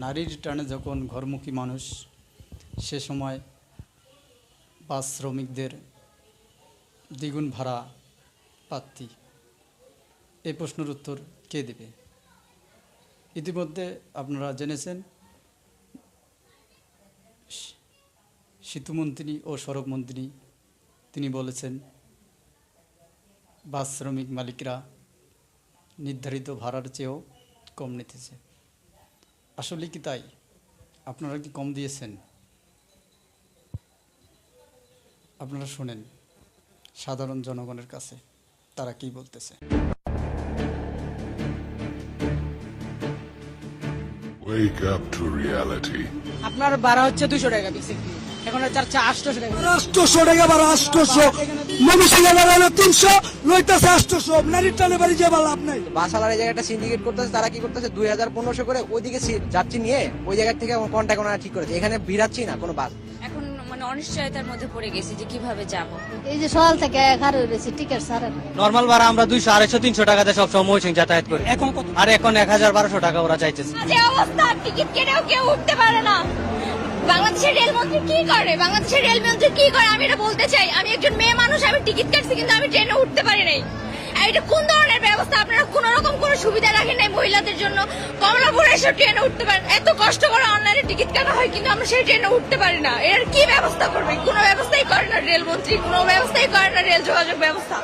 নারীর টানে যখন ঘরমুখী মানুষ, সে সময় বাস শ্রমিকদের দ্বিগুণ ভাড়া প্রার্থী, এই প্রশ্নের উত্তর কে দেবে? ইতিমধ্যে আপনারা জেনেছেন সেতুমন্ত্রী ও সড়কমন্ত্রী তিনি বলেছেন বাস শ্রমিক মালিকরা নির্ধারিত ভাড়ার চেয়েও কম নিতেছে। আসলে কি তাই? আপনারা কি কম দিয়েছেন? আপনারা শোনেন সাধারণ জনগণের কাছে তারা কি বলতেছে। Wake up to reality. আপনার ভাড়া হচ্ছে 200 টাকা বেসিক্যালি, এখন চার্জ 800 টাকা। 800 টাকা ভাড়া, 800 মমিসিংহে লাগানো 300 লইতাছে 800 নারীর টানে বাড়ি যাবা লাভ নাই। বাসালার এই জায়গাটা সিন্ডিকেট করতেছে, তারা কি করতেছে 2000-1500 করে ওইদিকে যাত্রী নিয়ে ওই জায়গা থেকে কন্ট্যাক্ট ওনারা ঠিক করেছে, এখানে ভিড়াচ্ছি না কোনো বাস। এখন মানে অনিশ্চয়তার মধ্যে পড়ে গেছি যে কিভাবে যাব। এই যে সকাল থেকে খার হয়েছে টিকিট ছাড়ে না। নরমাল ভাড়া আমরা 200-250-300 টাকাতে সব সময় ময়মনসিংহ যাতায়াত করি, এখন কত? আর এখন 1000-1200 টাকা ওরা চাইতেছে। যে অবস্থা, টিকিট কেনেও কেউ উঠতে পারে না। বাংলাদেশের রেলমন্ত্রী কি করে? বাংলাদেশের রেলমন্ত্রী কি করে আমি এটা বলতে চাই। আমি একজন মেয়ে মানুষ, আমি টিকিট কাটছি কিন্তু আমি ট্রেনে উঠতে পারি নাই। এটা কোন ধরনের ব্যবস্থা? আপনারা কোন রকম কোনো সুবিধা রাখেন নাই মহিলাদের জন্য? কমলাপুরে এসে ট্রেনে উঠতে পারেন, এত কষ্ট করে অনলাইনে টিকিট কাটা হয় কিন্তু আমরা সেই ট্রেনে উঠতে পারি না। এর কি ব্যবস্থা করবে? কোনো ব্যবস্থাই করে না রেলমন্ত্রী, কোনো ব্যবস্থাই করে না রেল যোগাযোগ ব্যবস্থা।